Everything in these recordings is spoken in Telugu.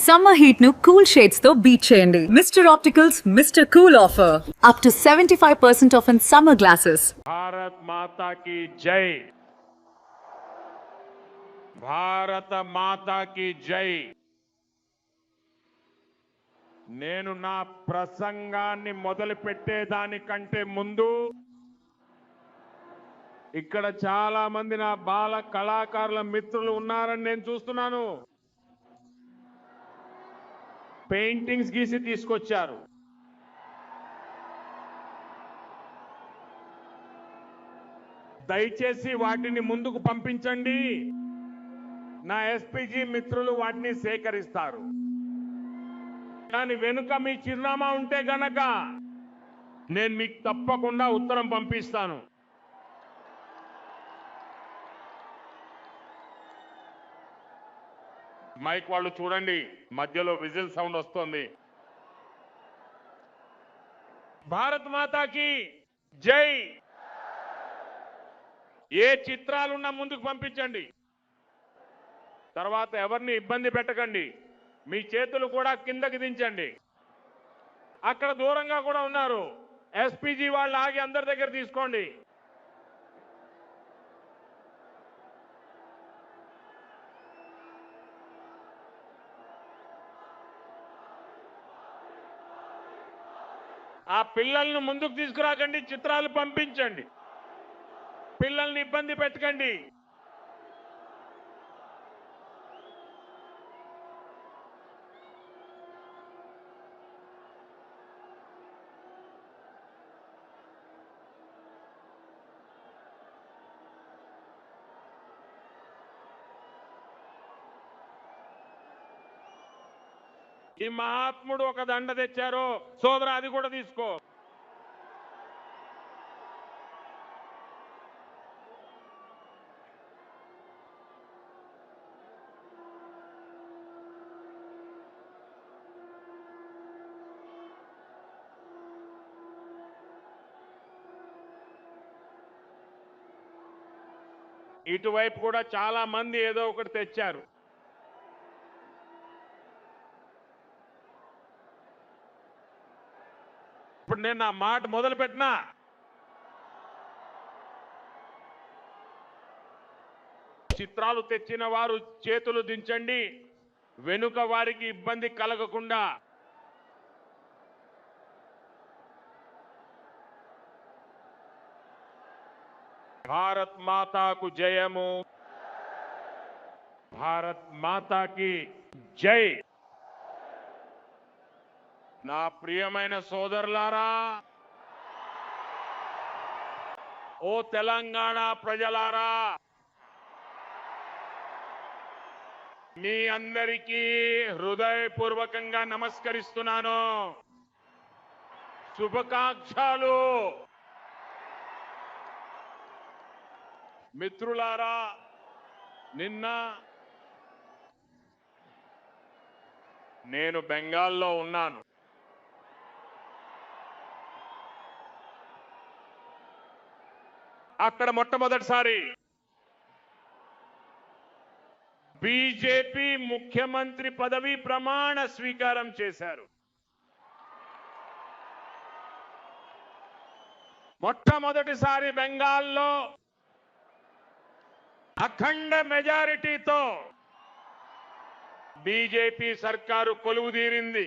Summer heat nu cool shades తో beat చేయండి. Mr. Opticals Mr. Cool offer. Up to 75% off in summer glasses. Bharat माता की जय। భారత మాతాకి జై। నేను నా ప్రసంగాన్ని మొదలు పెట్టేదానికంటే ముందు ఇక్కడ చాలా మంది నా బాల కళాకారుల మిత్రులు ఉన్నారని నేను చూస్తున్నాను। పెయింటింగ్స్ గీసి తీసుకొచ్చారు। దయచేసి వాటిని ముందుకు పంపించండి। నా ఎస్పీజీ మిత్రులు వాటిని సేకరిస్తారు। దాని వెనుక మీ చిరునామా ఉంటే గనక నేను మీకు తప్పకుండా ఉత్తరం పంపిస్తాను। మైక్ వాళ్ళు చూడండి, మధ్యలో విజిల్ సౌండ్ వస్తుంది। భారత్ మాతాకి జై। ఏ చిత్రాలున్నా ముందుకు పంపించండి। తర్వాత ఎవరిని ఇబ్బంది పెట్టకండి। మీ చేతులు కూడా కిందకి దించండి। అక్కడ దూరంగా కూడా ఉన్నారు, ఎస్పీజీ వాళ్ళు ఆగి అందరి దగ్గర తీసుకోండి। ఆ పిల్లల్ని ముందుకు తీసుకురాకండి, చిత్రాలు పంపించండి। పిల్లల్ని ఇబ్బంది పెట్టకండి। ఈ మహాత్ముడు ఒక దండ తెచ్చారు సోదరా, అది కూడా తీసుకో। ఇటువైపు కూడా చాలా మంది ఏదో ఒకటి తెచ్చారు। ఇప్పుడు నేను నా మాట మొదలు పెట్టినా, చిత్రాలు తెచ్చిన వారు చేతులు దించండి, వెనుక వారికి ఇబ్బంది కలగకుండా। భారత్ మాతాకు జయము। భారత్ మాతాకి జై। నా ప్రియమైన సోదరులారా, ఓ తెలంగాణ ప్రజలారా, మీ అందరికీ హృదయపూర్వకంగా నమస్కరిస్తున్నాను। శుభాకాంక్షలు। మిత్రులారా, నిన్న నేను బెంగాల్లో ఉన్నాను। అక్కడ మొట్టమొదటిసారి బీజేపీ ముఖ్యమంత్రి పదవి ప్రమాణ స్వీకారం చేశారు। మొట్టమొదటిసారి బెంగాల్లో అఖండ మెజారిటీతో బీజేపీ సర్కారు కొలువుదీరింది।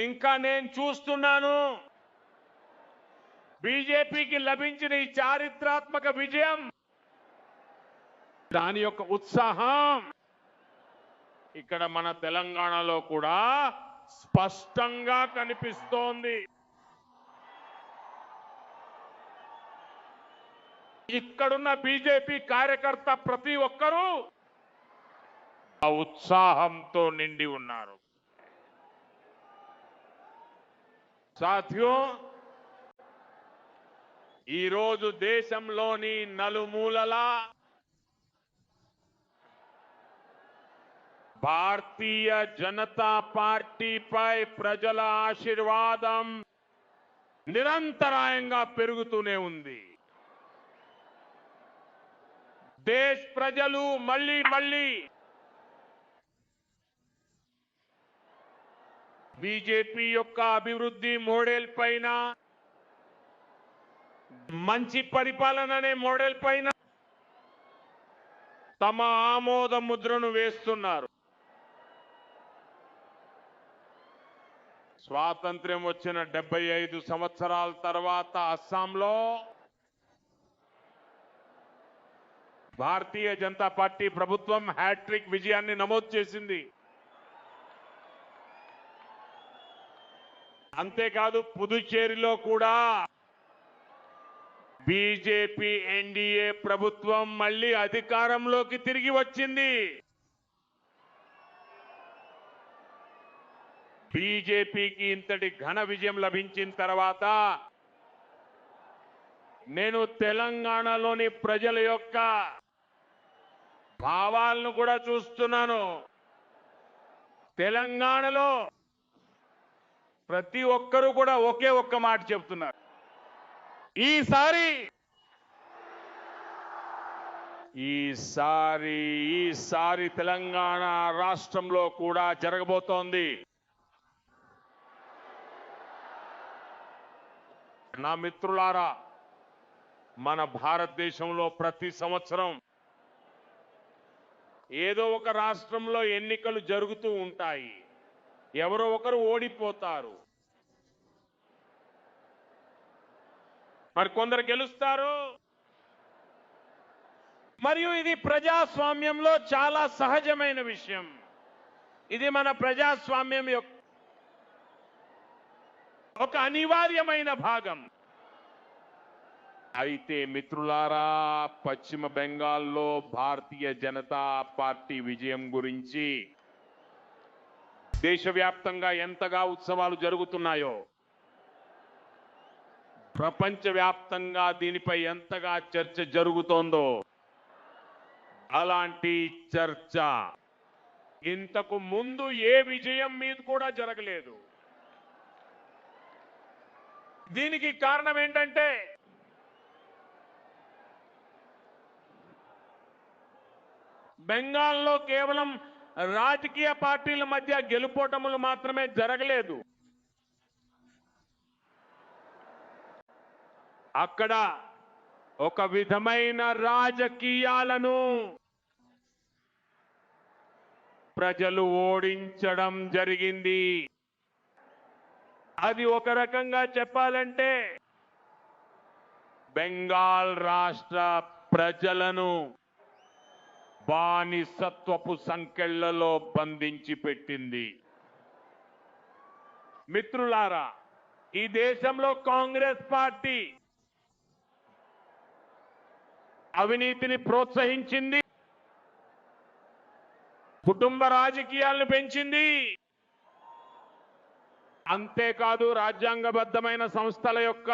ఇంకా నేను చూస్తున్నాను, బీజేపీకి లభించిన ఈ చారిత్రాత్మక విజయం, దాని యొక్క ఉత్సాహం ఇక్కడ మన తెలంగాణలో కూడా స్పష్టంగా కనిపిస్తోంది। ఇక్కడున్న బీజేపీ కార్యకర్త ప్రతి ఒక్కరూ ఆ ఉత్సాహంతో నిండి ఉన్నారు। సాథియో, ఈరోజు దేశంలోని నలుమూలలా భారతీయ జనతా పార్టీపై ప్రజల ఆశీర్వాదం నిరంతరాయంగా పెరుగుతూనే ఉంది। దేశ ప్రజలు మళ్ళీ బీజేపీ యొక్క అభివృద్ధి మోడల్ పైన, మంచి పరిపాలన అనే మోడల్ పైన తమ ఆమోద ముద్రను వేస్తున్నారు. స్వాతంత్ర్యం వచ్చిన 75 సంవత్సరాల తర్వాత అస్సాంలో భారతీయ జనతా పార్టీ ప్రభుత్వం హ్యాట్రిక్ విజయాన్ని నమోదు చేసింది. అంతేకాదు పుదుచ్చేరిలో కూడా బీజేపీ ఎన్డీఏ ప్రభుత్వం మళ్ళీ అధికారంలోకి తిరిగి వచ్చింది. బీజేపీకి ఇంతటి ఘన విజయం లభించిన తర్వాత నేను తెలంగాణలోని ప్రజల యొక్క భావాలను కూడా చూస్తున్నాను. తెలంగాణలో ప్రతి ఒక్కరూ కూడా ఒకే ఒక్క మాట చెప్తున్నారు. ఈసారి తెలంగాణ రాష్ట్రంలో కూడా జరగబోతోంది. నా మిత్రులారా, మన భారతదేశంలో ప్రతి సంవత్సరం ఏదో ఒక రాష్ట్రంలో ఎన్నికలు జరుగుతూ ఉంటాయి. ఎవరో ఒకరు ఓడిపోతారు, మరి కొందరు గెలుస్తారు. మరియు ఇది ప్రజాస్వామ్యంలో చాలా సహజమైన విషయం. ఇది మన ప్రజాస్వామ్యం యొక్క ఒక అనివార్యమైన భాగం. అయితే మిత్రులారా, పశ్చిమ బెంగాల్లో భారతీయ జనతా పార్టీ విజయం గురించి దేశవ్యాప్తంగా ఎంతగా ఉత్సవాలు జరుగుతున్నాయో, ప్రపంచవ్యాప్తంగా దీనిపై ఎంతగా చర్చ జరుగుతోందో, అలాంటి చర్చ ఇంతకు ముందు ఏ విజయం మీద కూడా జరగలేదు. దీనికి కారణం ఏంటంటే బెంగాల్లో కేవలం రాజకీయ పార్టీల మధ్య గెలుపోటములు మాత్రమే జరగలేదు. అక్కడ ఒక విధమైన రాజకీయాలను ప్రజలు ఓడించడం జరిగింది. అది ఒక రకంగా చెప్పాలంటే బెంగాల్ రాష్ట్ర ప్రజలను బానిసత్వపు సంకెళ్లలో బంధించి పెట్టింది. మిత్రులారా, ఈ దేశంలో కాంగ్రెస్ పార్టీ అవినీతిని ప్రోత్సహించింది, కుటుంబ రాజకీయాలను పెంచింది. అంతేకాదు రాజ్యాంగబద్ధమైన సంస్థల యొక్క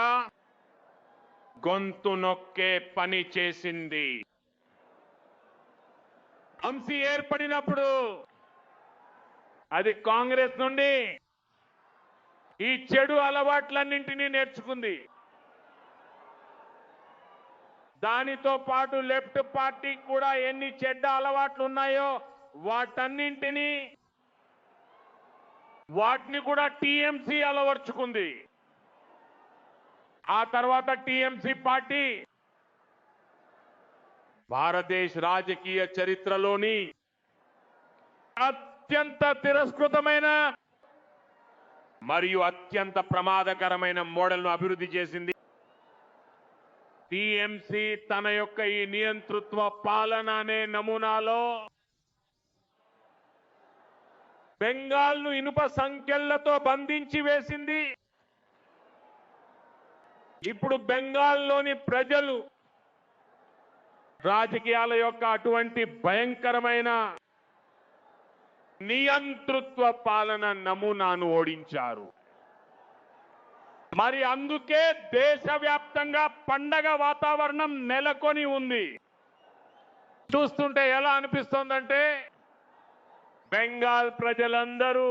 గొంతు నొక్కే పని చేసింది. అంశీ ఏర్పడినప్పుడు అది కాంగ్రెస్ నుండి ఈ చెడు అలవాట్లన్నింటినీ నేర్చుకుంది. దానితో పాటు లెఫ్ట్ పార్టీకి కూడా ఎన్ని చెడ్డ అలవాట్లు ఉన్నాయో వాటిని కూడా టీఎంసీ అలవర్చుకుంది. ఆ తర్వాత టీఎంసీ పార్టీ భారతదేశ రాజకీయ చరిత్రలోని అత్యంత తిరస్కృతమైన మరియు అత్యంత ప్రమాదకరమైన మోడల్ను అభివృద్ధి చేసింది. టీఎంసీ తన యొక్క ఈ నియంతృత్వ పాలన అనే నమూనాలో బెంగాల్ను ఇనుప సంఖ్యలతో బంధించి వేసింది. ఇప్పుడు బెంగాల్లోని ప్రజలు రాజకీయాల యొక్క అటువంటి భయంకరమైన నియంతృత్వ పాలన నమూనాను ఓడించారు. మరి అందుకే దేశవ్యాప్తంగా పండగ వాతావరణం నెలకొని ఉంది. చూస్తుంటే ఎలా అనిపిస్తోందంటే బెంగాల్ ప్రజలందరూ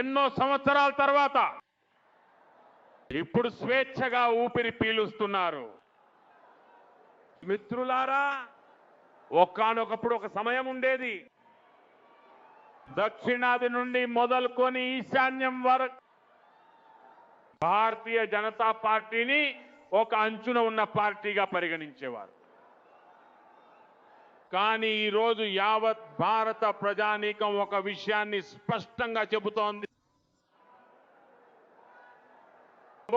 ఎన్నో సంవత్సరాల తర్వాత ఇప్పుడు స్వేచ్ఛగా ఊపిరి పీలుస్తున్నారు. మిత్రులారా, ఒకానొకప్పుడు ఒక సమయం ఉండేది, దక్షిణాది నుండి మొదలుకొని ఈశాన్యం వరకు భారతీయ జనతా పార్టీని ఒక అంచున ఉన్న పార్టీగా పరిగణించేవారు. కానీ ఈరోజు యావత్ భారత ప్రజానీకం ఒక విషయాన్ని స్పష్టంగా చెబుతోంది.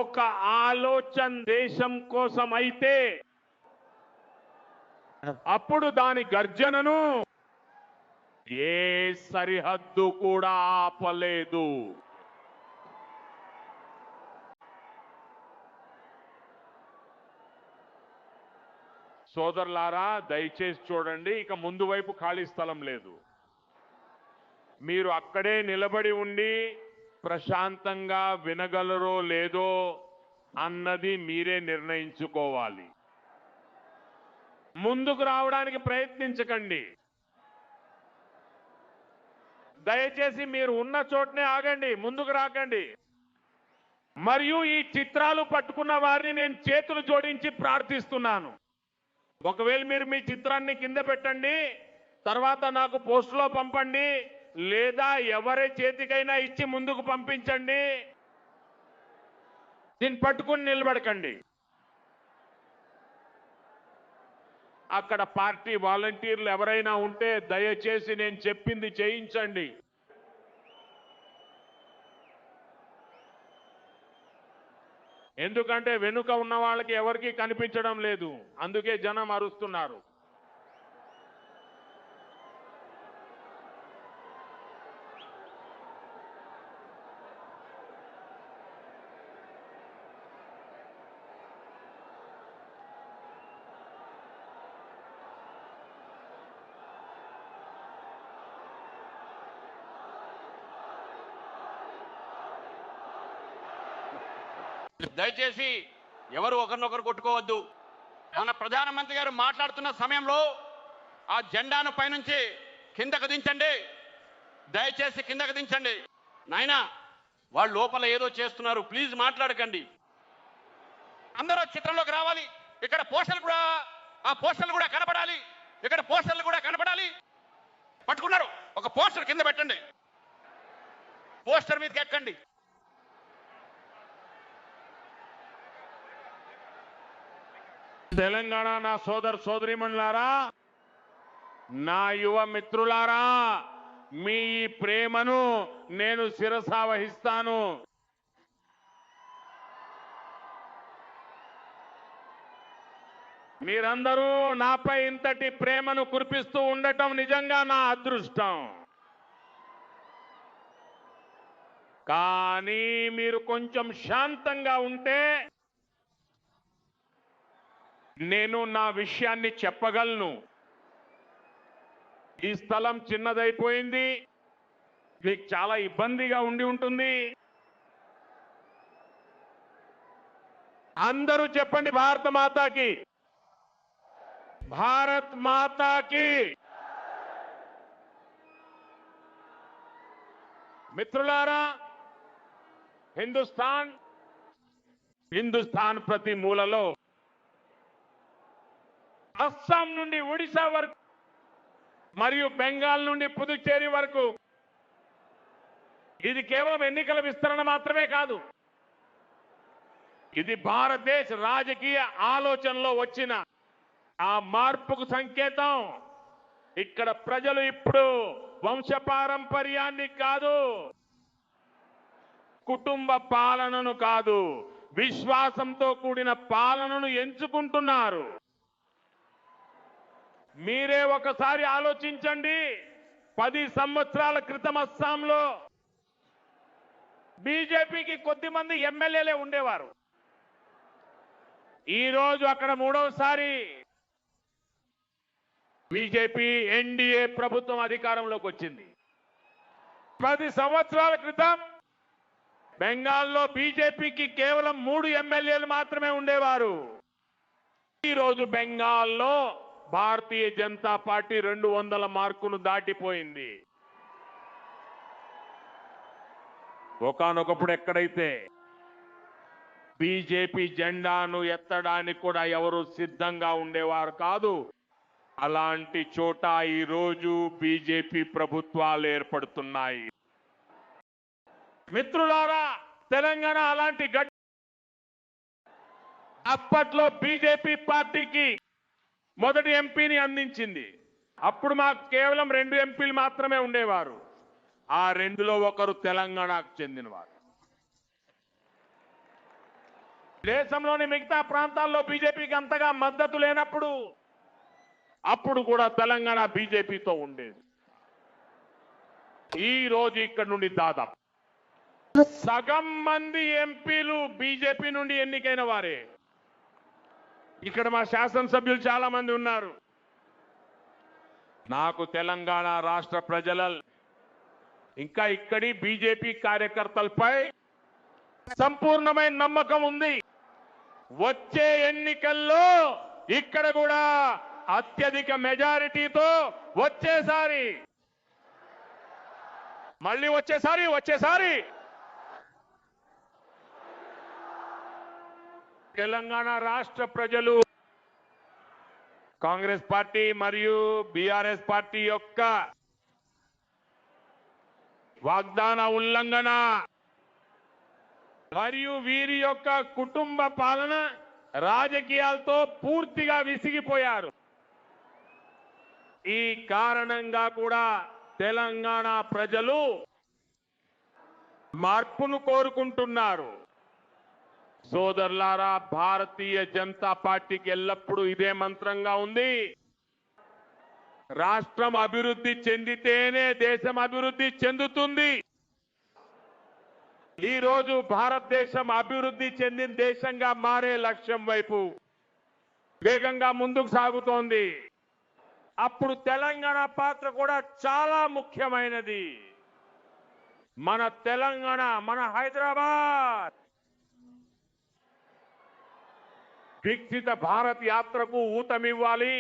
ఒక ఆలోచన దేశం కోసం అయితే అప్పుడు దాని గర్జనను ఏ సరిహద్దు కూడా ఆపలేదు. సోదరులారా, దయచేసి చూడండి, ఇక ముందు వైపు ఖాళీ స్థలం లేదు. మీరు అక్కడే నిలబడి ఉండి ప్రశాంతంగా వినగలరో లేదో అన్నది మీరే నిర్ణయించుకోవాలి. ముందుకు రావడానికి ప్రయత్నించకండి. దయచేసి మీరు ఉన్న చోటనే ఆగండి, ముందుకు రాకండి. మరియు ఈ చిత్రాలు పట్టుకున్న వారిని నేను చేతులు జోడించి ప్రార్థిస్తున్నాను. ఒకవేళ మీరు మీ చిత్రాన్ని కింద పెట్టండి, తర్వాత నాకు పోస్టులో పంపండి, లేదా ఎవరి చేతికైనా ఇచ్చి ముందుకు పంపించండి. దీన్ని పట్టుకుని నిలబడకండి. అక్కడ పార్టీ వాలంటీర్లు ఎవరైనా ఉంటే దయచేసి నేను చెప్పింది చేయించండి. ఎందుకంటే వెనుక ఉన్న వాళ్ళకి ఎవరికీ కనిపించడం లేదు, అందుకే జనం అరుస్తున్నారు. దయచేసి ఎవరు ఒకరినొకరు కొట్టుకోవద్దు. మన ప్రధానమంత్రి గారు మాట్లాడుతున్న సమయంలో ఆ జెండాను పైనుంచి కిందకు దించండి, దయచేసి కిందకు దించండి. నాయనా, వాళ్ళు లోపల ఏదో చేస్తున్నారు, ప్లీజ్ మాట్లాడకండి. అందరూ చిత్రంలోకి రావాలి. ఇక్కడ పోస్టర్లు కూడా, ఆ పోస్టర్లు కూడా కనపడాలి. ఇక్కడ పోస్టర్లు కూడా కనపడాలి. పట్టుకున్నారు, ఒక పోస్టర్ కింద పెట్టండి, పోస్టర్ మీదకి ఎక్కండి. తెలంగాణ నా సోదరీమణులారా, నా యువ మిత్రులారా, మీ ఈ ప్రేమను నేను శిరసా వహిస్తాను. మీరందరూ నాపై ఇంతటి ప్రేమను కురిపిస్తూ ఉండటం నిజంగా నా అదృష్టం. కానీ మీరు కొంచెం శాంతంగా ఉంటే నేను నా విషయాన్ని చెప్పగలను. ఈ స్థలం చిన్నదైపోయింది, మీకు చాలా ఇబ్బందిగా ఉండి ఉంటుంది. అందరూ చెప్పండి, భారత మాతాకి, భారత్ మాతాకి. మిత్రులారా, హిందుస్థాన్ ప్రతి మూలలో, అస్సాం నుండి ఒడిశా వరకు మరియు బెంగాల్ నుండి పుదుచ్చేరి వరకు ఇది కేవలం ఎన్నికల విస్తరణ మాత్రమే కాదు. ఇది భారతదేశ రాజకీయ ఆలోచనలో వచ్చిన ఆ మార్పుకు సంకేతం. ఇక్కడ ప్రజలు ఇప్పుడు వంశపారంపర్యాన్ని కాదు, కుటుంబ పాలనను కాదు, విశ్వాసంతో కూడిన పాలనను ఎంచుకుంటున్నారు. మీరే ఒకసారి ఆలోచించండి. 10 సంవత్సరాల క్రితం అస్సాంలో బీజేపీకి కొద్దిమంది ఎమ్మెల్యేలే ఉండేవారు. ఈ రోజు అక్కడ మూడవసారి బీజేపీ ఎన్డీఏ ప్రభుత్వం అధికారంలోకి వచ్చింది. 10 సంవత్సరాల క్రితం బెంగాల్లో బీజేపీకి కేవలం 3 ఎమ్మెల్యేలు మాత్రమే ఉండేవారు. ఈ రోజు బెంగాల్లో భారతీయ జనతా పార్టీ 200 మార్కును దాటిపోయింది. ఒకానొకప్పుడు ఎక్కడైతే బీజేపీ జెండాను ఎత్తడానికి కూడా ఎవరు సిద్ధంగా ఉండేవారు కాదు, అలాంటి చోట ఈ రోజు బీజేపీ ప్రభుత్వాలు ఏర్పడుతున్నాయి. మిత్రులారా, తెలంగాణ అలాంటి అప్పట్లో బీజేపీ పార్టీకి మొదటి ఎంపీని అందించింది. అప్పుడు మాకు కేవలం 2 ఎంపీలు మాత్రమే ఉండేవారు. ఆ 2లో ఒకరు తెలంగాణకు చెందినవారు. దేశంలోని మిగతా ప్రాంతాల్లో బీజేపీకి అంతగా మద్దతు లేనప్పుడు అప్పుడు కూడా తెలంగాణ బీజేపీతో ఉండేది. ఈ రోజు ఇక్కడ నుండి దాదాపు సగం మంది ఎంపీలు బీజేపీ నుండి ఎన్నికైన వారే. ఇక్కడ మా శాసనసభ్యులు చాలా మంది ఉన్నారు. నాకు తెలంగాణ రాష్ట్ర ప్రజల ఇంకా ఇక్కడి బీజేపీ కార్యకర్తలపై సంపూర్ణమైన నమ్మకం ఉంది. వచ్చే ఎన్నికల్లో ఇక్కడ కూడా అత్యధిక మెజారిటీతో వచ్చేసారి తెలంగాణ రాష్ట్ర ప్రజలు కాంగ్రెస్ పార్టీ మరియు బీఆర్ఎస్ పార్టీ యొక్క వాగ్దాన ఉల్లంఘన మరియు వీరి యొక్క కుటుంబ పాలన రాజకీయాలతో పూర్తిగా విసిగిపోయారు. ఈ కారణంగా కూడా తెలంగాణ ప్రజలు మార్పును కోరుకుంటున్నారు. సోదరులారా, భారతీయ జనతా పార్టీకి ఎల్లప్పుడూ ఇదే మంత్రంగా ఉంది. రాష్ట్రం అభివృద్ధి చెందితేనే దేశం అభివృద్ధి చెందుతుంది. ఈ రోజు భారతదేశం అభివృద్ధి చెందిన దేశంగా మారే లక్ష్యం వైపు వేగంగా ముందుకు సాగుతోంది. అప్పుడు తెలంగాణ పాత్ర కూడా చాలా ముఖ్యమైనది. మన తెలంగాణ, మన హైదరాబాద్ వికసిత భారత్ యాత్రకు ఊతమివ్వాలి.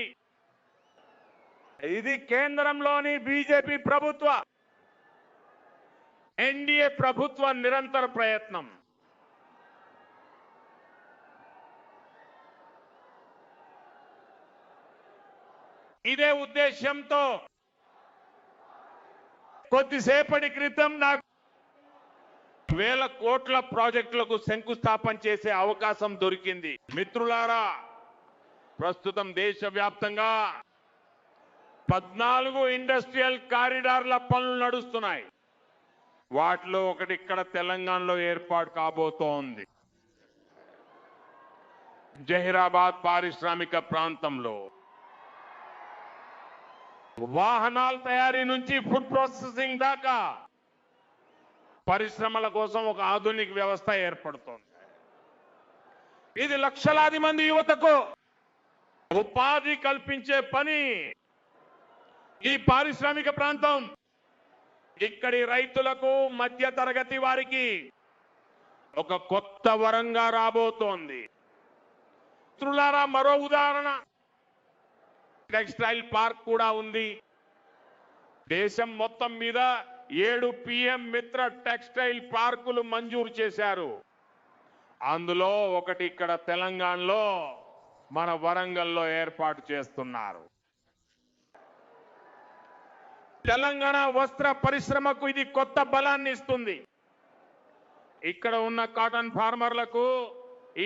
ఇది కేంద్రంలోని బీజేపీ ప్రభుత్వ ఎన్డీఏ ప్రభుత్వ నిరంతర ప్రయత్నం. ఇదే ఉద్దేశంతో కొద్దిసేపటి క్రితం నాకు 1000 కోట్ల ప్రాజెక్టులకు శంకుస్థాపన చేసే అవకాశం దొరికింది. మిత్రులారా, ప్రస్తుతం దేశవ్యాప్తంగా 14 ఇండస్ట్రియల్ కారిడార్ల పనులు నడుస్తున్నాయి. వాటిలో ఒకటి ఇక్కడ తెలంగాణలో ఏర్పాటు కాబోతోంది. జహీరాబాద్ పారిశ్రామిక ప్రాంతంలో వాహనాల తయారీ నుంచి ఫుడ్ ప్రాసెసింగ్ దాకా పరిశ్రమల కోసం ఒక ఆధునిక వ్యవస్థ ఏర్పడుతోంది. ఇది లక్షలాది మంది యువతకు ఉపాధి కల్పించే పని. ఈ పారిశ్రామిక ప్రాంతం ఇక్కడి రైతులకు, మధ్య తరగతి వారికి ఒక కొత్త వరంగా రాబోతోంది. మిత్రులారా, మరో ఉదాహరణ టెక్స్టైల్ పార్క్ కూడా ఉంది. దేశం మొత్తం మీద 7 PM మిత్ర టెక్స్టైల్ పార్కులు మంజూరు చేశారు. అందులో ఒకటి ఇక్కడ తెలంగాణలో మన వరంగల్లో ఏర్పాటు చేస్తున్నారు. తెలంగాణ వస్త్ర పరిశ్రమకు ఇది కొత్త బలాన్ని ఇస్తుంది. ఇక్కడ ఉన్న కాటన్ ఫార్మర్లకు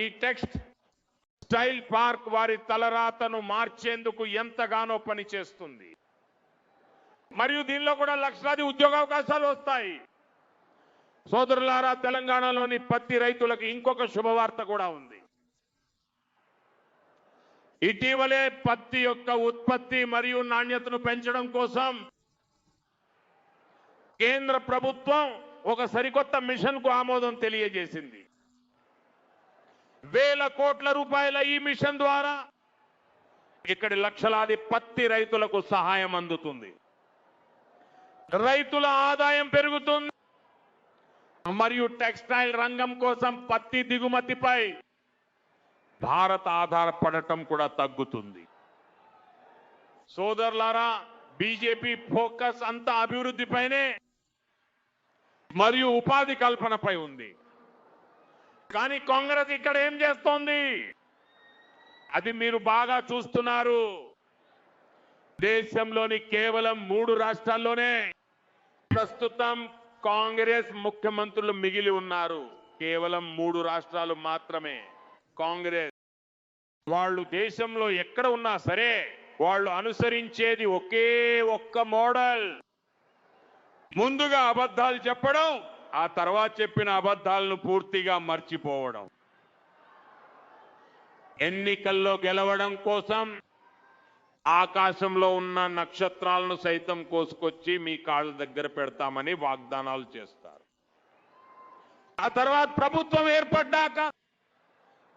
ఈ టెక్స్టైల్ పార్క్ వారి తలరాతను మార్చేందుకు ఎంతగానో పనిచేస్తుంది. మరియు దీనిలో కూడా లక్షలాది ఉద్యోగావకాశాలు వస్తాయి. సోదరులారా, తెలంగాణలోని పత్తి రైతులకు ఇంకొక శుభవార్త కూడా ఉంది. ఇటీవలే పత్తి యొక్క ఉత్పత్తి మరియు నాణ్యతను పెంచడం కోసం కేంద్ర ప్రభుత్వం ఒక సరికొత్త మిషన్ కు ఆమోదం తెలియజేసింది. 1000 కోట్ల రూపాయల ఈ మిషన్ ద్వారా ఇక్కడి లక్షలాది పత్తి రైతులకు సహాయం అందుతుంది. రైతుల ఆదాయం పెరుగుతుంది మరియు టెక్స్టైల్ రంగం కోసం పత్తి దిగుమతిపై భారత్ ఆధారపడటం కూడా తగ్గుతుంది. సోదరులారా, బీజేపీ ఫోకస్ అంతా అభివృద్ధిపైనే మరియు ఉపాధి కల్పనపై ఉంది. కానీ కాంగ్రెస్ ఇక్కడ ఏం చేస్తోంది? అది మీరు బాగా చూస్తున్నారు. దేశంలోని కేవలం 3 రాష్ట్రాల్లోనే ప్రస్తుతం కాంగ్రెస్ ముఖ్యమంత్రులు మిగిలి ఉన్నారు. కేవలం 3 రాష్ట్రాలు మాత్రమే కాంగ్రెస్. వాళ్ళు దేశంలో ఎక్కడ ఉన్నా సరే వాళ్ళు అనుసరించేది ఒకే ఒక్క మోడల్. ముందుగా అబద్ధాలు చెప్పడం, ఆ తర్వాత చెప్పిన అబద్ధాలను పూర్తిగా మర్చిపోవడం. ఎన్నికల్లో గెలవడం కోసం ఆకాశంలో ఉన్న నక్షత్రాలను సైతం కోసుకొచ్చి మీ కాళ్ళ దగ్గర పెడతామని వాగ్దానాలు చేస్తారు. ఆ తర్వాత ప్రభుత్వం ఏర్పడ్డాక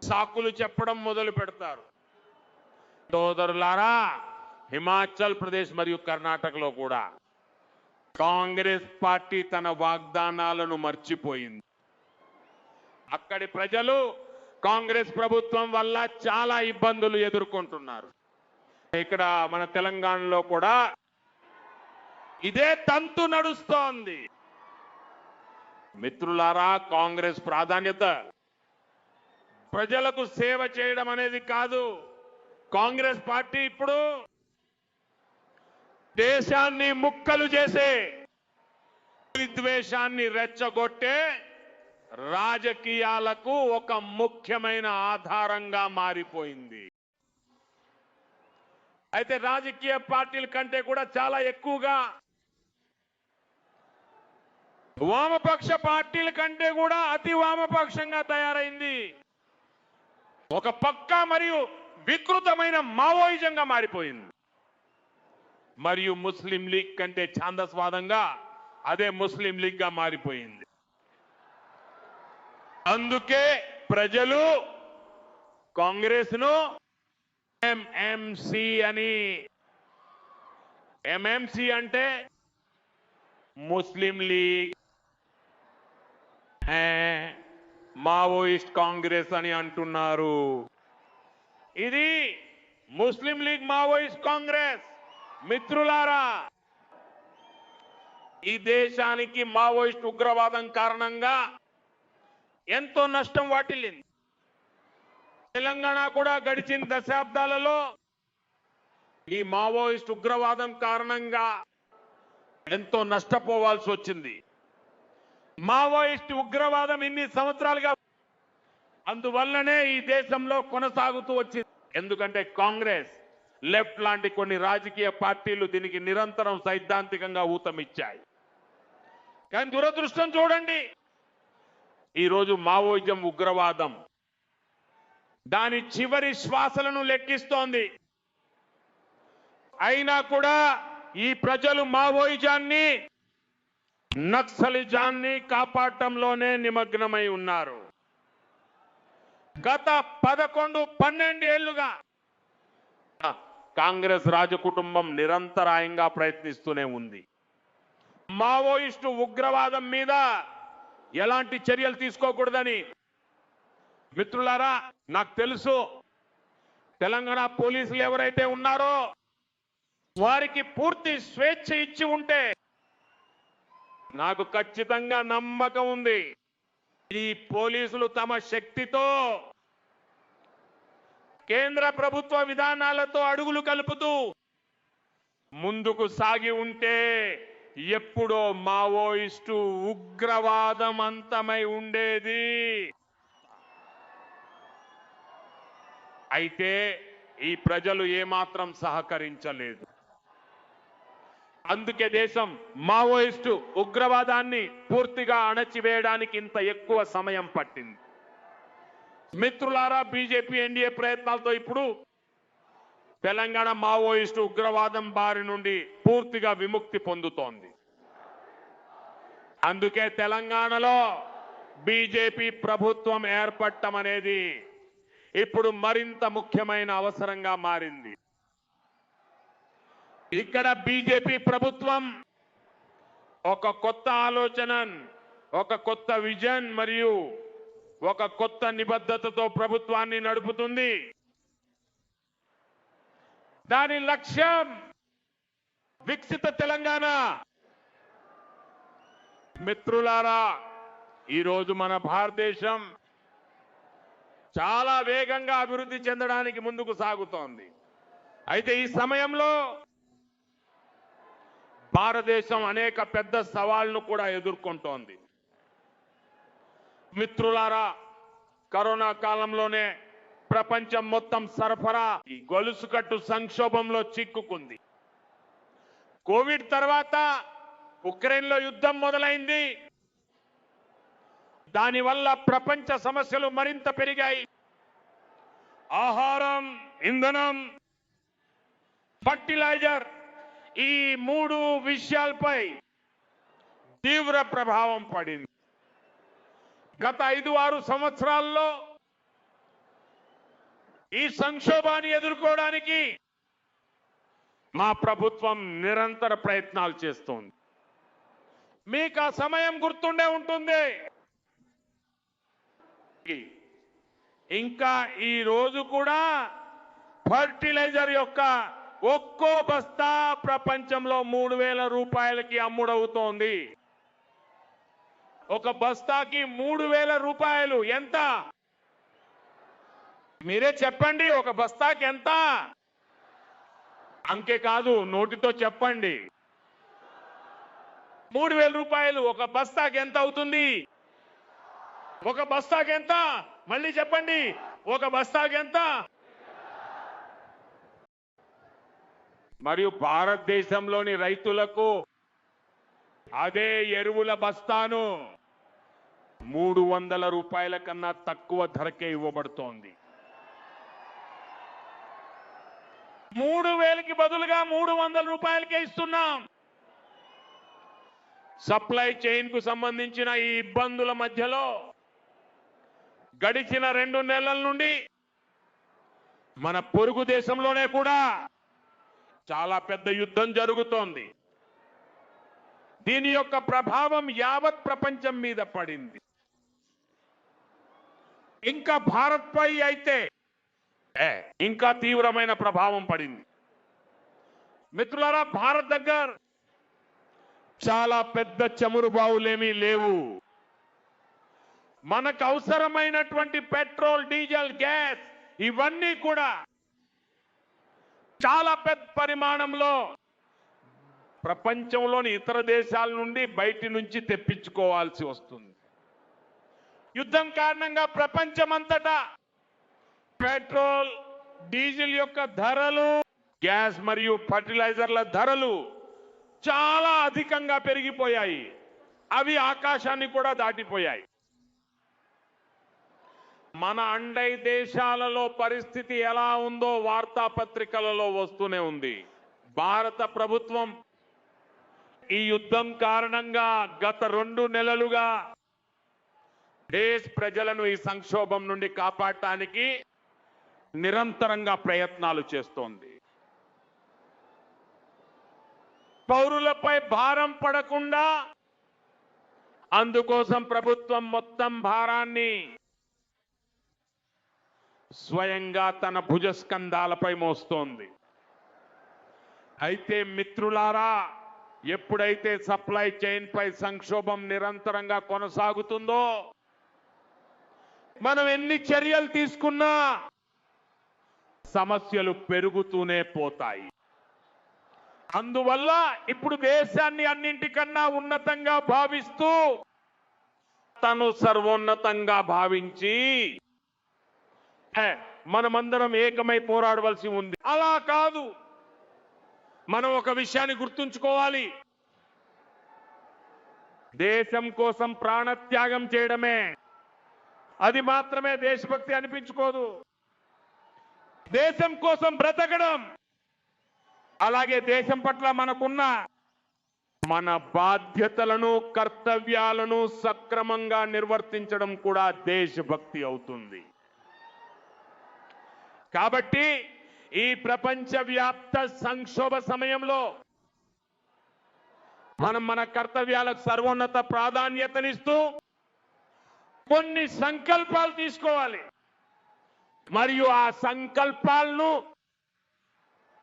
సాకులు చెప్పడం మొదలు పెడతారు. సోదరులారా, హిమాచల్ ప్రదేశ్ మరియు కర్ణాటకలో కూడా కాంగ్రెస్ పార్టీ తన వాగ్దానాలను మర్చిపోయింది. అక్కడి ప్రజలు కాంగ్రెస్ ప్రభుత్వం వల్ల చాలా ఇబ్బందులు ఎదుర్కొంటున్నారు. ఇక్కడ మన తెలంగాణలో కూడా ఇదే తంతు నడుస్తోంది. మిత్రులారా, కాంగ్రెస్ ప్రాధాన్యత ప్రజలకు సేవ చేయడం అనేది కాదు. కాంగ్రెస్ పార్టీ ఇప్పుడు దేశాన్ని ముక్కలు చేసే, విద్వేషాన్ని రెచ్చగొట్టే రాజకీయాలకు ఒక ముఖ్యమైన ఆధారంగా మారిపోయింది. అయితే రాజకీయ పార్టీల కంటే కూడా చాలా ఎక్కువగా వామపక్ష పార్టీల కంటే కూడా అతి వామపక్షంగా తయారైంది. ఒక పక్కా మరియు వికృతమైన మావోయిజంగా మారిపోయింది. మరియు ముస్లిం లీగ్ కంటే ఛాందస్వాదంగా అదే ముస్లిం లీగ్ గా మారిపోయింది. అందుకే ప్రజలు కాంగ్రెస్ ను ఎంఎంసి అని, ఎంఎంసి అంటే ముస్లిం లీగ్ మావోయిస్ట్ కాంగ్రెస్ అని అంటున్నారు. ఇది ముస్లిం లీగ్ మావోయిస్ట్ కాంగ్రెస్. మిత్రులారా, ఈ దేశానికి మావోయిస్ట్ ఉగ్రవాదం కారణంగా ఎంతో నష్టం వాటిల్లింది. తెలంగాణ కూడా గడిచిన దశాబ్దాలలో ఈ మావోయిస్ట్ ఉగ్రవాదం కారణంగా ఎంతో నష్టపోవాల్సి వచ్చింది. మావోయిస్ట్ ఉగ్రవాదం ఇన్ని సంవత్సరాలుగా అందువల్లనే ఈ దేశంలో కొనసాగుతూ వచ్చింది. ఎందుకంటే కాంగ్రెస్, లెఫ్ట్ లాంటి కొన్ని రాజకీయ పార్టీలు దీనికి నిరంతరం సైద్ధాంతికంగా ఊతమిచ్చాయి. కానీ దురదృష్టం చూడండి, ఈరోజు మావోయిజం ఉగ్రవాదం దాని చివరి శ్వాసలను లెక్కిస్తోంది. అయినా కూడా ఈ ప్రజలు మావోయిజాన్ని, నక్సలిజాన్ని కాపాడటంలోనే నిమగ్నమై ఉన్నారు. గత 11-12 ఏళ్లుగా కాంగ్రెస్ రాజకుటుంబం నిరంతరాయంగా ప్రయత్నిస్తూనే ఉంది. మావోయిస్టు ఉగ్రవాదం మీద ఎలాంటి చర్యలు తీసుకోకూడదని. మిత్రులారా, నాకు తెలుసు తెలంగాణ పోలీసులు ఎవరైతే ఉన్నారో వారికి పూర్తి స్వేచ్ఛ ఇచ్చి ఉంటే నాకు ఖచ్చితంగా నమ్మకం ఉంది, ఈ పోలీసులు తమ శక్తితో కేంద్ర ప్రభుత్వ విధానాలతో అడుగులు కలుపుతూ ముందుకు సాగి ఉంటే ఎప్పుడో మావోయిస్టు ఉగ్రవాదం అంతమై ఉండేది. అయితే ఈ ప్రజలు ఏమాత్రం సహకరించలేదు. అందుకే దేశం మావోయిస్టు ఉగ్రవాదాన్ని పూర్తిగా అణచివేయడానికి ఇంత ఎక్కువ సమయం పట్టింది. మిత్రులారా, బీజేపీ ఎన్డీఏ ప్రయత్నాలతో ఇప్పుడు తెలంగాణ మావోయిస్టు ఉగ్రవాదం బారి నుండి పూర్తిగా విముక్తి పొందుతోంది. అందుకే తెలంగాణలో బీజేపీ ప్రభుత్వం ఏర్పడటం అనేది ఇప్పుడు మరింత ముఖ్యమైన అవసరంగా మారింది. ఇక్కడ బీజేపీ ప్రభుత్వం ఒక కొత్త ఆలోచన, ఒక కొత్త విజన్ మరియు ఒక కొత్త నిబద్ధతతో ప్రభుత్వాన్ని నడుపుతుంది. దాని లక్ష్యం వికసిత తెలంగాణ. మిత్రులారా, ఈరోజు మన భారతదేశం చాలా వేగంగా అభివృద్ధి చెందడానికి ముందుకు సాగుతోంది. అయితే ఈ సమయంలో భారతదేశం అనేక పెద్ద సవాళ్లను కూడా ఎదుర్కొంటోంది. మిత్రులారా, కరోనా కాలంలోనే ప్రపంచం మొత్తం సరఫరా ఈ గొలుసుకట్టు సంక్షోభంలో చిక్కుకుంది. కోవిడ్ తర్వాత ఉక్రెయిన్లో యుద్ధం మొదలైంది. దానివల్ల ప్రపంచ సమస్యలు మరింత పెరిగాయి. ఆహారం, ఇంధనం, ఫర్టిలైజర్ ఈ 3 విషయాలపై తీవ్ర ప్రభావం పడింది. గత 5-6 సంవత్సరాల్లో ఈ సంక్షోభాన్ని ఎదుర్కోవడానికి మా ప్రభుత్వం నిరంతర ప్రయత్నాలు చేస్తోంది. మీకు ఆ సమయం గుర్తుండే ఉంటుంది. ఇంకా ఈ రోజు కూడా ఫర్టిలైజర్ యొక్క ఒక్కో బస్తా ప్రపంచంలో 3,000 రూపాయలకి అమ్ముడవుతోంది. ఒక బస్తాకి 3,000 రూపాయలు. ఎంత? మీరే చెప్పండి, ఒక బస్తాకి ఎంత? అంకె కాదు, నోటితో చెప్పండి. 3,000 రూపాయలు. ఒక బస్తాకి ఎంత అవుతుంది? ఒక బస్తాకి ఎంత? మళ్ళీ చెప్పండి, ఒక బస్తాకి ఎంత? మరియు భారతదేశంలోని రైతులకు అదే ఎరువుల బస్తాను 300 రూపాయల కన్నా తక్కువ ధరకే ఇవ్వబడుతోంది. 3,000కి బదులుగా 300 రూపాయలకే ఇస్తున్నాం. సప్లై చైన్ కు సంబంధించిన ఈ ఇబ్బందుల మధ్యలో గడిచిన 2 నెలల నుండి మన పొరుగు దేశంలోనే కూడా చాలా పెద్ద యుద్ధం జరుగుతోంది. దీని యొక్క ప్రభావం యావత్ ప్రపంచం మీద పడింది. ఇంకా భారత్ పై అయితే ఇంకా తీవ్రమైన ప్రభావం పడింది. మిత్రులారా, భారత్ దగ్గర చాలా పెద్ద చమురు బావులేమీ లేవు. మనకు అవసరమైనటువంటి పెట్రోల్, డీజిల్, గ్యాస్ ఇవన్నీ కూడా చాలా పెద్ద పరిమాణంలో ప్రపంచంలోని ఇతర దేశాల నుండి బయటి నుంచి తెప్పించుకోవాల్సి వస్తుంది. యుద్ధం కారణంగా ప్రపంచమంతటా పెట్రోల్, డీజిల్ యొక్క ధరలు, గ్యాస్ మరియు ఫర్టిలైజర్ల ధరలు చాలా అధికంగా పెరిగిపోయాయి. అవి ఆకాశాన్ని కూడా దాటిపోయాయి. మన అండై దేశాలలో పరిస్థితి ఎలా ఉందో వార్తాపత్రికలలో వస్తూనే ఉంది. భారత ప్రభుత్వం ఈ యుద్ధం కారణంగా గత 2 నెలలుగా దేశ ప్రజలను ఈ సంక్షోభం నుండి కాపాడటానికి నిరంతరంగా ప్రయత్నాలు చేస్తోంది. పౌరులపై భారం పడకుండా అందుకోసం ప్రభుత్వం మొత్తం భారాన్ని స్వయంగా తన భుజస్కంధాలపై మోస్తోంది. అయితే మిత్రులారా, ఎప్పుడైతే సప్లై చైన్ పై సంక్షోభం నిరంతరంగా కొనసాగుతుందో, మనం ఎన్ని చర్యలు తీసుకున్నా సమస్యలు పెరుగుతూనే పోతాయి. అందువల్ల ఇప్పుడు దేశాన్ని అన్నింటికన్నా ఉన్నతంగా భావిస్తూ తను సర్వోన్నతంగా భావించి మనమందరం ఏకమై పోరాడవలసి ఉంది. అలా కాదు, మనం ఒక విషయాన్ని గుర్తుంచుకోవాలి. దేశం కోసం ప్రాణత్యాగం చేయడమే, అది మాత్రమే దేశభక్తి అనిపించుకోదు. దేశం కోసం బ్రతకడం, అలాగే దేశం పట్ల మనకున్న మన బాధ్యతలను, కర్తవ్యాలను సక్రమంగా నిర్వర్తించడం కూడా దేశభక్తి అవుతుంది. కాబట్టి ఈ ప్రపంచవ్యాప్త సంక్షోభ సమయంలో మనం మన కర్తవ్యాలకు సర్వోన్నత ప్రాధాన్యతనిస్తూ కొన్ని సంకల్పాలు తీసుకోవాలి. మరియు ఆ సంకల్పాలను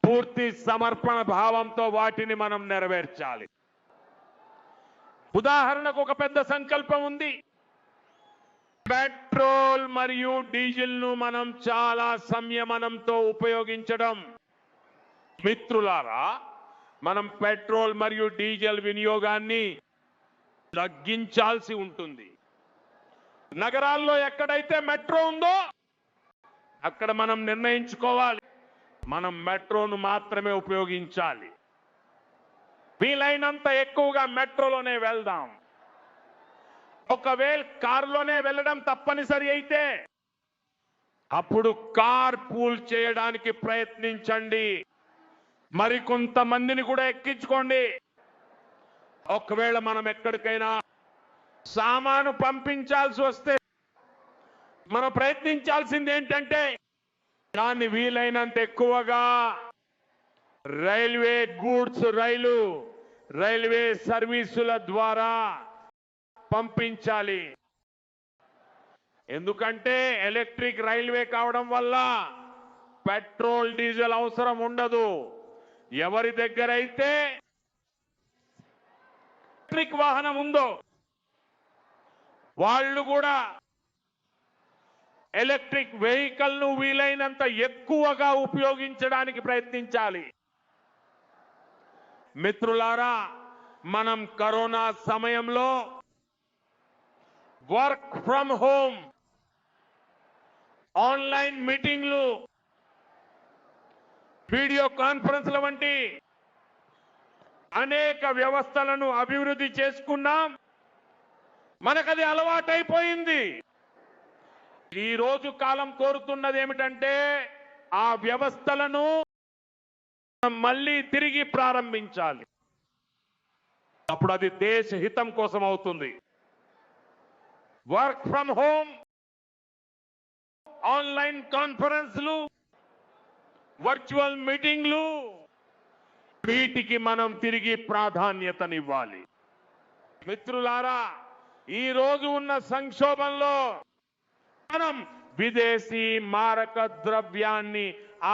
పూర్తి సమర్పణ భావంతో వాటిని మనం నెరవేర్చాలి. ఉదాహరణకు ఒక పెద్ద సంకల్పం ఉంది. పెట్రోల్ మరియు డీజిల్ ను మనం చాలా సంయమనంతో ఉపయోగించడం. మిత్రులారా, మనం పెట్రోల్ మరియు డీజిల్ వినియోగాన్ని తగ్గించాల్సి ఉంటుంది. నగరాల్లో ఎక్కడైతే మెట్రో ఉందో అక్కడ మనం నిర్ణయించుకోవాలి, మనం మెట్రోను మాత్రమే ఉపయోగించాలి. వీలైనంత ఎక్కువగా మెట్రోలోనే వెళ్దాం. ఒకవేళ కారులోనే వెళ్ళడం తప్పనిసరి అయితే అప్పుడు కార్ పూల్ చేయడానికి ప్రయత్నించండి. మరికొంతమందిని కూడా ఎక్కించుకోండి. ఒకవేళ మనం ఎక్కడికైనా సామాను పంపించాల్సి వస్తే మనం ప్రయత్నించాల్సింది ఏంటంటే దాన్ని వీలైనంత ఎక్కువగా రైల్వే గూడ్స్ రైల్వే సర్వీసుల ద్వారా పంపించాలి. ఎందుకంటే ఎలక్ట్రిక్ రైల్వే కావడం వల్ల పెట్రోల్ డీజిల్ అవసరం ఉండదు. ఎవరి దగ్గర అయితే ఎలక్ట్రిక్ వాహనం ఉందో వాళ్ళు కూడా ఎలక్ట్రిక్ వెహికల్ ను వీలైనంత ఎక్కువగా ఉపయోగించడానికి ప్రయత్నించాలి. మిత్రులారా, మనం కరోనా సమయంలో వర్క్ ఫ్రమ్ హోమ్, ఆన్లైన్ మీటింగ్లు, వీడియో కాన్ఫరెన్స్ల వంటి అనేక వ్యవస్థలను అభివృద్ధి చేసుకున్నాం. మనకది అలవాటైపోయింది. ఈ రోజు కాలం కోరుతున్నది ఏమిటంటే ఆ వ్యవస్థలను మళ్ళీ తిరిగి ప్రారంభించాలి. అప్పుడు అది దేశ హితం కోసం అవుతుంది. వర్క్ ఫ్రమ్ హోమ్, ఆన్లైన్ కాన్ఫరెన్స్లు, వర్చువల్ మీటింగ్లు, వీటికి మనం తిరిగి ప్రాధాన్యతనివ్వాలి. మిత్రులారా, ఈ రోజు ఉన్న సంక్షోభంలో మనం విదేశీ మారక ద్రవ్యాన్ని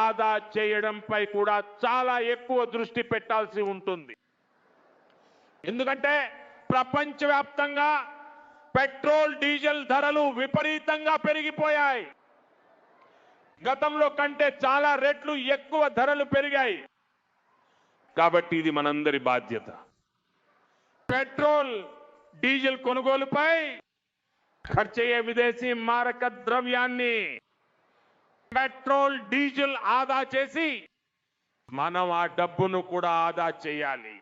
ఆదా చేయడంపై కూడా చాలా ఎక్కువ దృష్టి పెట్టాల్సి ఉంటుంది. ఎందుకంటే ప్రపంచవ్యాప్తంగా పెట్రోల్ డీజిల్ ధరలు విపరీతంగా పెరిగిపోయాయి. గతంలో కంటే చాలా రెట్లు ఎక్కువ ధరలు పెరిగాయి. కాబట్టి ఇది మనందరి బాధ్యత. పెట్రోల్ డీజిల్ కొనుగోలుపై ఖర్చయ్యే విదేశీ మారక ద్రవ్యాన్ని పెట్రోల్ డీజిల్ ఆదా చేసి మనం ఆ డబ్బును కూడా ఆదా చేయాలి.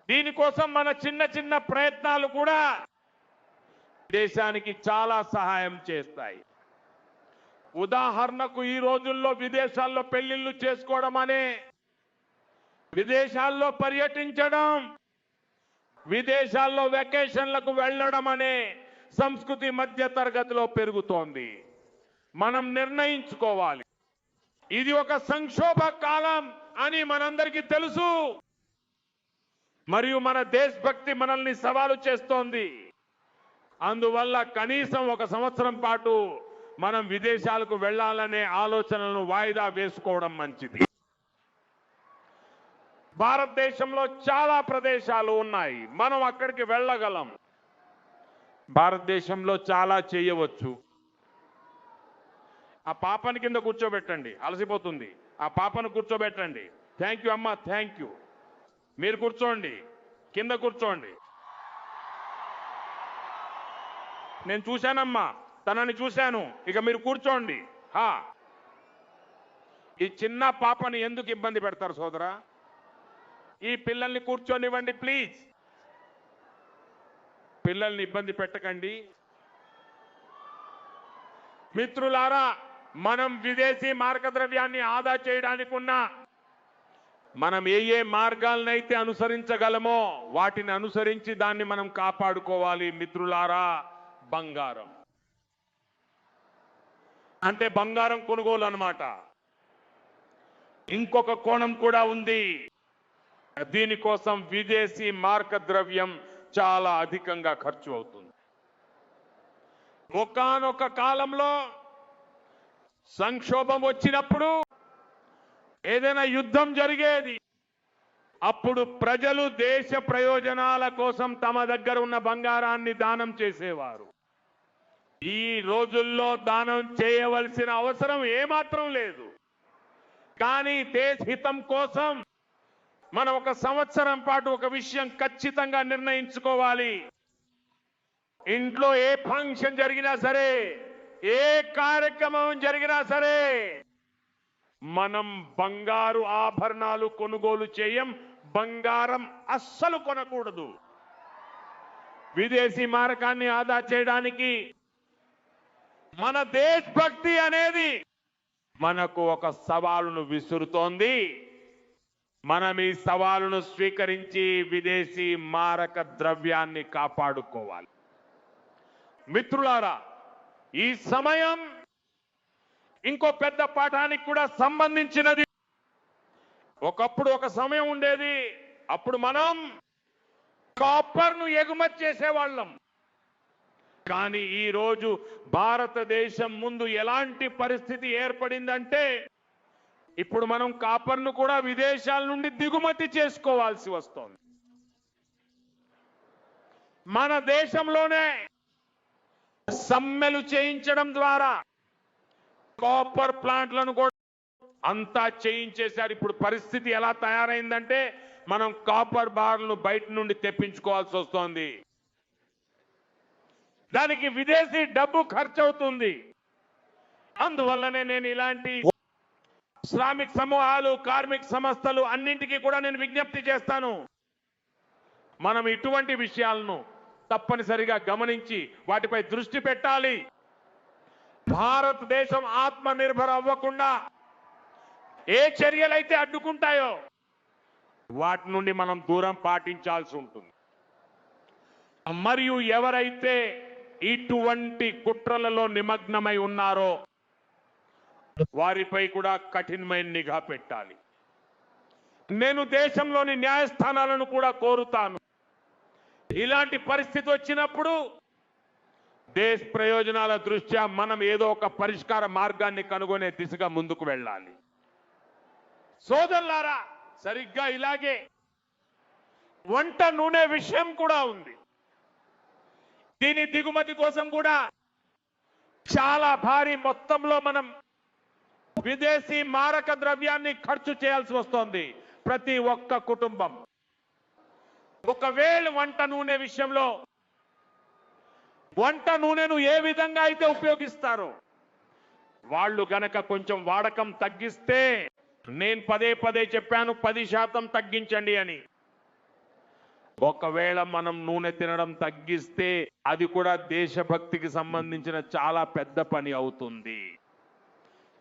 దీనికోసం మన చిన్న చిన్న ప్రయత్నాలు కూడా దేశానికి చాలా సహాయం చేస్తాయి. ఉదాహరణకు ఈ రోజుల్లో విదేశాల్లో పెళ్లిళ్లు చేసుకోవడం అనే, విదేశాల్లో పర్యటించడం, విదేశాల్లో వెకేషన్లకు వెళ్ళడం అనే సంస్కృతి మధ్య తరగతిలో పెరుగుతోంది. మనం నిర్ణయించుకోవాలి, ఇది ఒక సంక్షోభ కాలం అని మనందరికీ తెలుసు. మరియు మన దేశభక్తి మనల్ని సవాలు చేస్తోంది. అందువల్ల కనీసం ఒక సంవత్సరం పాటు మనం విదేశాలకు వెళ్ళాలనే ఆలోచనలను వాయిదా వేసుకోవడం మంచిది. భారతదేశంలో చాలా ప్రదేశాలు ఉన్నాయి, మనం అక్కడికి వెళ్ళగలం. భారతదేశంలో చాలా చేయవచ్చు. ఆ పాపని కింద కూర్చోబెట్టండి, అలసిపోతుంది. ఆ పాపను కూర్చోబెట్టండి. థ్యాంక్ యూ అమ్మా, థ్యాంక్ యూ. మీరు కూర్చోండి, కింద కూర్చోండి. నేను చూశానమ్మా, తనని చూశాను. ఇక మీరు కూర్చోండి. ఈ చిన్న పాపని ఎందుకు ఇబ్బంది పెడతారు సోదరా? ఈ పిల్లల్ని కూర్చోనివ్వండి ప్లీజ్. పిల్లల్ని ఇబ్బంది పెట్టకండి. మిత్రులారా, మనం విదేశీ మార్గద్రవ్యాన్ని ఆదా చేయడానికి మనం ఏ మార్గాలనైతే అనుసరించగలమో వాటిని అనుసరించి దాన్ని మనం కాపాడుకోవాలి. మిత్రులారా, బంగారం అంటే బంగారం కొనుగోలు అన్నమాట. ఇంకొక కోణం కూడా ఉంది. దీనికోసం విదేశీ మార్క ద్రవ్యం చాలా అధికంగా ఖర్చు అవుతుంది. ఒకానొక కాలంలో సంక్షోభం వచ్చినప్పుడు, ఏదైనా యుద్ధం జరిగేది, అప్పుడు ప్రజలు దేశ ప్రయోజనాల కోసం తమ దగ్గర ఉన్న బంగారాన్ని దానం చేసేవారు. ఈ రోజుల్లో దానం చేయవలసిన అవసరం ఏమాత్రం లేదు. కానీ దేశ హితం కోసం మనం ఒక సంవత్సరం పాటు ఒక విషయం ఖచ్చితంగా నిర్ణయించుకోవాలి. ఇంట్లో ఏ ఫంక్షన్ జరిగినా సరే, ఏ కార్యక్రమం జరిగినా సరే, మనం బంగారు ఆభరణాలు కొనుగోలు చేయం. బంగారం అస్సలు కొనకూడదు. విదేశీ మారకాన్ని ఆదా చేయడానికి మన దేశభక్తి అనేది మనకు ఒక సవాలును విసురుతోంది. మనం ఈ సవాలును స్వీకరించి విదేశీ మారక ద్రవ్యాన్ని కాపాడుకోవాలి. మిత్రులారా, ఈ సమయం ఇంకో పెద్ద పాఠానికి కూడా సంబంధించినది. ఒకప్పుడు ఒక సమయం ఉండేది, అప్పుడు మనం కాపర్ను ఎగుమతి చేసేవాళ్ళం. కానీ ఈ రోజు భారతదేశం ముందు ఎలాంటి పరిస్థితి ఏర్పడిందంటే, ఇప్పుడు మనం కాపర్ను కూడా విదేశాల నుండి దిగుమతి చేసుకోవాల్సి వస్తోంది. మన దేశంలోనే సమ్మెలు చేయించడం ద్వారా కాపర్ ప్లాంట్లను కూడా అంతా చేయించేశారు. ఇప్పుడు పరిస్థితి ఎలా తయారైందంటే, మనం కాపర్ బార్లను బయట నుండి తెప్పించుకోవాల్సి వస్తోంది. దానికి విదేశీ డబ్బు ఖర్చు అవుతుంది. అందువల్లనే నేను ఇలాంటి శ్రామిక సమూహాలు, కార్మిక సంస్థలు అన్నింటికీ కూడా నేను విజ్ఞప్తి చేస్తాను. మనం ఇటువంటి విషయాలను తప్పనిసరిగా గమనించి వాటిపై దృష్టి పెట్టాలి. భారతదేశం ఆత్మ నిర్భర అవ్వకుండా ఏ చర్యలైతే అడ్డుకుంటాయో వాటి నుండి మనం దూరం పాటించాల్సి ఉంటుంది. మరియు ఎవరైతే ఇటువంటి కుట్రలలో నిమగ్నమై ఉన్నారో వారిపై కూడా కఠినమైన నిఘా పెట్టాలి. నేను దేశంలోని న్యాయస్థానాలను కూడా కోరుతాను. ఇలాంటి పరిస్థితి వచ్చినప్పుడు దేశ ప్రయోజనాల దృష్ట్యా మనం ఏదో ఒక పరిష్కార మార్గాన్ని కనుగొనే దిశగా ముందుకు వెళ్ళాలి. సోదరులారా, సరిగ్గా ఇలాగే వంట నూనె విషయం కూడా ఉంది. దీని దిగుమతి కోసం కూడా చాలా భారీ మొత్తంలో మనం విదేశీ మారక ద్రవ్యాన్ని ఖర్చు చేయాల్సి వస్తోంది. ప్రతి ఒక్క కుటుంబం ఒకవేళ వంట నూనె విషయంలో వంట నూనెను ఏ విధంగా అయితే ఉపయోగిస్తారో వాళ్ళు గనక కొంచెం వాడకం తగ్గిస్తే, నేను పదే పదే చెప్పాను 10% తగ్గించండి అని. ఒకవేళ మనం నూనె తినడం తగ్గిస్తే అది కూడా దేశభక్తికి సంబంధించిన చాలా పెద్ద పని అవుతుంది.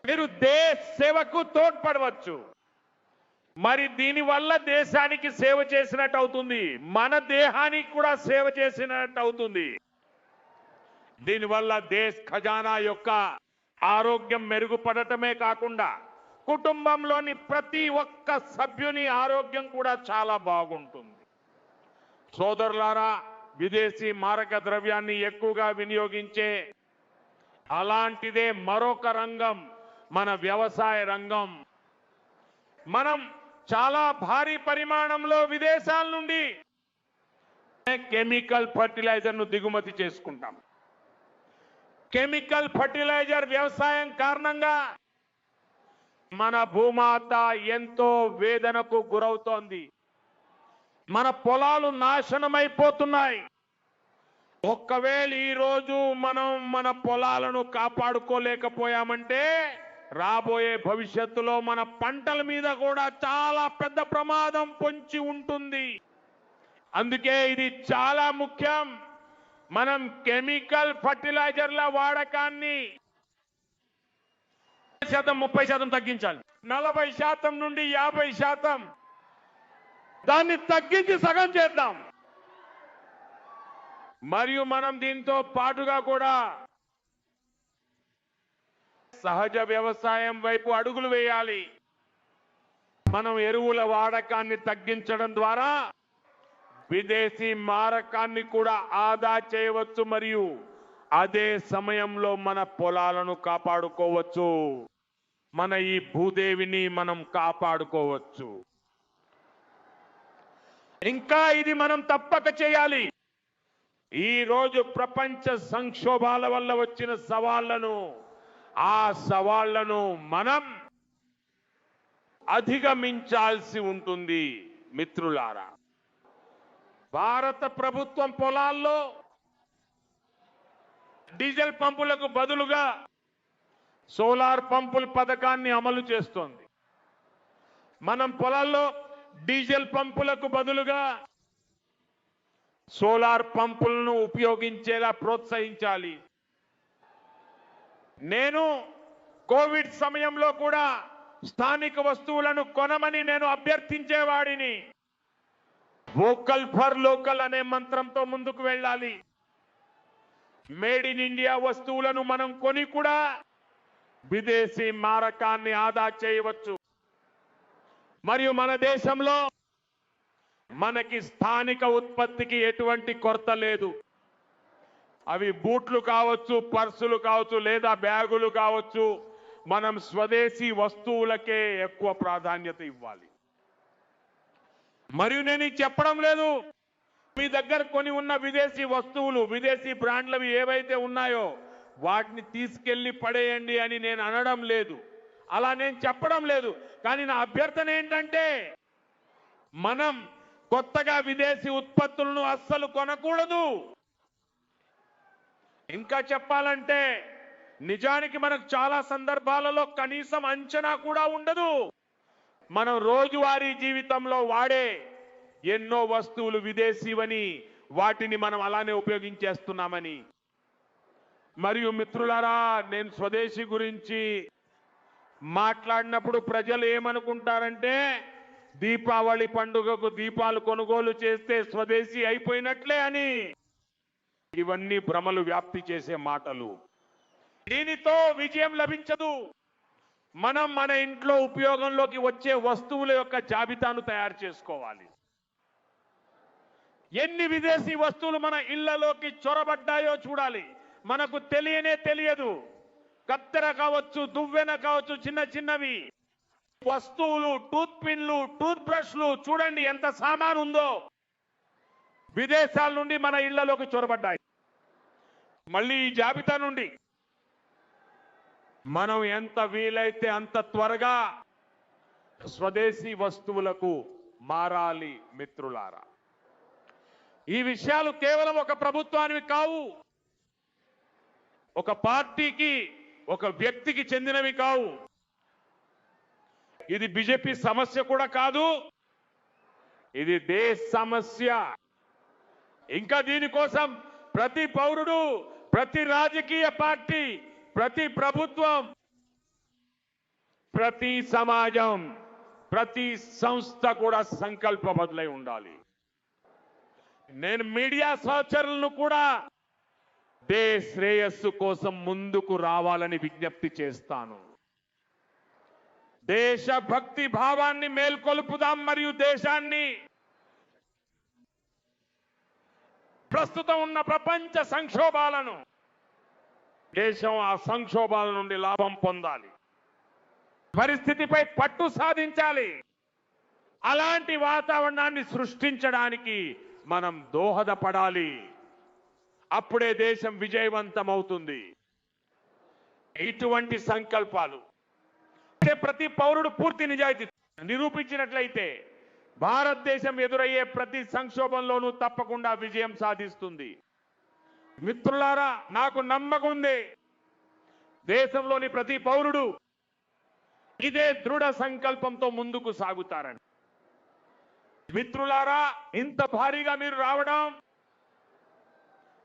మీరు దేశ సేవకు తోడ్పడవచ్చు. మరి దీనివల్ల దేశానికి సేవ చేసినట్టు అవుతుంది, మన దేహానికి కూడా సేవ చేసినట్టు అవుతుంది. దీనివల్ల దేశ ఖజానా యొక్క ఆరోగ్యం మెరుగుపడటమే కాకుండా కుటుంబంలోని ప్రతి ఒక్క సభ్యుని ఆరోగ్యం కూడా చాలా బాగుంటుంది. సోదరులారా, విదేశీ మారక ద్రవ్యాన్ని ఎక్కువగా వినియోగించే అలాంటిదే మరొక రంగం మన వ్యవసాయ రంగం. మనం చాలా భారీ పరిమాణంలో విదేశాల నుండి కెమికల్ ఫర్టిలైజర్ను దిగుమతి చేసుకుంటాం. కెమికల్ ఫర్టిలైజర్ వ్యవసాయం కారణంగా మన భూమాత ఎంతో వేదనకు గురవుతోంది. మన పొలాలు నాశనమైపోతున్నాయి. ఒక్కవేళ ఈ రోజు మనం మన పొలాలను కాపాడుకోలేకపోయామంటే రాబోయే భవిష్యత్తులో మన పంటల మీద కూడా చాలా పెద్ద ప్రమాదం పొంచి ఉంటుంది. అందుకే ఇది చాలా ముఖ్యం. మనం కెమికల్ ఫర్టిలైజర్ల వాడకాన్ని 30% తగ్గించాలి. 40% నుండి 50% దాన్ని తగ్గించి సగం చేద్దాం. మరియు మనం దీంతో పాటుగా కూడా సహజ వ్యవసాయం వైపు అడుగులు వేయాలి. మనం ఎరువుల వాడకాన్ని తగ్గించడం ద్వారా విదేశీ మారకాన్ని కూడా ఆదా చేయవచ్చు. మరియు అదే సమయంలో మన పొలాలను కాపాడుకోవచ్చు. మన ఈ భూదేవిని మనం కాపాడుకోవచ్చు. ఇంకా ఇది మనం తప్పక చేయాలి. ఈ రోజు ప్రపంచ సంక్షోభాల వల్ల వచ్చిన ఆ సవాళ్లను మనం అధిగమించాల్సి ఉంటుంది. మిత్రులారా, భారత ప్రభుత్వం పొలాల్లో డీజిల్ పంపులకు బదులుగా సోలార్ పంపుల పథకాన్ని అమలు చేస్తోంది. మనం పొలాల్లో డీజిల్ పంపులకు బదులుగా సోలార్ పంపులను ఉపయోగించేలా ప్రోత్సహించాలి. నేను కోవిడ్ సమయంలో కూడా స్థానిక వస్తువులను కొనమని నేను అభ్యర్థించేవాడిని. వోకల్ ఫర్ లోకల్ అనే మంత్రంతో ముందుకు వెళ్ళాలి. మేడ్ ఇన్ ఇండియా వస్తువులను మనం కొని కూడా విదేశీ మారకాన్ని ఆదా చేయవచ్చు. మరియు మన దేశంలో మనకి స్థానిక ఉత్పత్తికి ఎటువంటి కొరత లేదు. అవి బూట్లు కావచ్చు, పర్సులు కావచ్చు, లేదా బ్యాగులు కావచ్చు. మనం స్వదేశీ వస్తువులకే ఎక్కువ ప్రాధాన్యత ఇవ్వాలి. మరియు నేను ఇది చెప్పడం లేదు, మీ దగ్గర కొని ఉన్న విదేశీ వస్తువులు, విదేశీ బ్రాండ్లవి ఏవైతే ఉన్నాయో వాటిని తీసుకెళ్లి పడేయండి అని నేను అనడం లేదు. అలా నేను చెప్పడం లేదు. కానీ నా అభ్యర్థన ఏంటంటే, మనం కొత్తగా విదేశీ ఉత్పత్తులను అస్సలు కొనకూడదు. ఇంకా చెప్పాలంటే నిజానికి మనకు చాలా సందర్భాలలో కనీసం అంచనా కూడా ఉండదు. మనం రోజువారీ జీవితంలో వాడే ఎన్నో వస్తువులు విదేశీవని, వాటిని మనం అలానే ఉపయోగించేస్తున్నామని. మరియు మిత్రులారా, నేను స్వదేశీ గురించి మాట్లాడినప్పుడు ప్రజలు ఏమనుకుంటారంటే, దీపావళి పండుగకు దీపాలు కొనుగోలు చేస్తే స్వదేశీ అయిపోయినట్లే అని. ఇవన్నీ భ్రమలు వ్యాప్తి చేసే మాటలు. దీనితో విజయం లభించదు. మనం మన ఇంట్లో ఉపయోగంలోకి వచ్చే వస్తువుల యొక్క జాబితాను తయారు చేసుకోవాలి. ఎన్ని విదేశీ వస్తువులు మన ఇళ్లలోకి చొరబడ్డాయో చూడాలి. మనకు తెలియదు. కత్తెర కావచ్చు, దువ్వెన కావచ్చు, చిన్న చిన్నవి వస్తువులు, టూత్ పిన్లు, టూత్ బ్రష్లు, చూడండి ఎంత సామాను ఉందో విదేశాల నుండి మన ఇళ్లలోకి చొరబడ్డాయి. మళ్ళీ ఈ జాబితా నుండి మనం ఎంత వీలైతే అంత త్వరగా స్వదేశీ వస్తువులకు మారాలి. మిత్రులారా, ఈ విషయాలు కేవలం ఒక ప్రభుత్వానికి కావు, ఒక పార్టీకి, ఒక వ్యక్తికి చెందినవి కావు. ఇది బీజేపీ సమస్య కూడా కాదు, ఇది దేశ సమస్య. ఇంకా దీనికోసం ప్రతి పౌరుడు, ప్రతి రాజకీయ పార్టీ, ప్రతి ప్రభుత్వం, ప్రతి సమాజం, ప్రతి సంస్థ కూడా సంకల్పబద్ధులై ఉండాలి. నేను మీడియా సహచరులను కూడా దేశ శ్రేయస్సు కోసం ముందుకు రావాలని విజ్ఞప్తి చేస్తాను. దేశభక్తి భావాన్ని మేల్కొల్పుదాం మరియు దేశాన్ని ప్రస్తుతం ఉన్న ప్రపంచ సంక్షోభాలను, దేశం ఆ సంక్షోభాల నుండి లాభం పొందాలి. పరిస్థితిపై పట్టు సాధించాలి. అలాంటి వాతావరణాన్ని సృష్టించడానికి మనం దోహదపడాలి. అప్పుడే దేశం విజయవంతమవుతుంది. ఇటువంటి సంకల్పాలు ప్రతి పౌరుడు పూర్తి నిజాయితీ నిరూపించినట్లయితే భారతదేశం ఎదురయ్యే ప్రతి సంక్షోభంలోనూ తప్పకుండా విజయం సాధిస్తుంది. మిత్రులారా, నాకు నమ్మకం ఉంది, దేశంలోని ప్రతి పౌరుడు ఇదే దృఢ సంకల్పంతో ముందుకు సాగుతారని. మిత్రులారా, ఇంత భారీగా మీరు రావడం,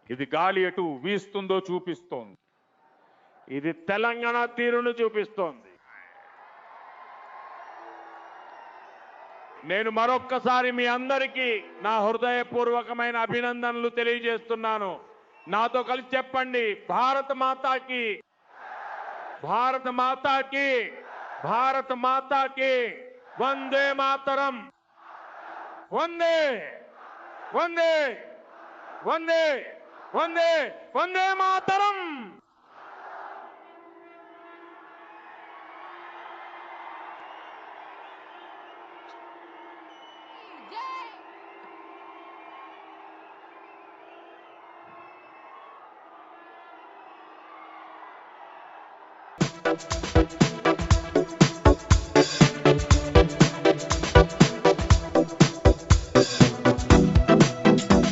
ఇది గాలి ఎటు వీస్తుందో చూపిస్తోంది. ఇది తెలంగాణ తీరును చూపిస్తోంది. నేను మరొక్కసారి మీ అందరికీ నా హృదయపూర్వకమైన అభినందనలు తెలియజేస్తున్నాను. నాతో కలిసి చెప్పండి, భారత మాతాకి, భారత మాతాకి, భారత మాతాకి వందే మాతరం. వందే వందే వందే వందే వందే మాతరం. Jai!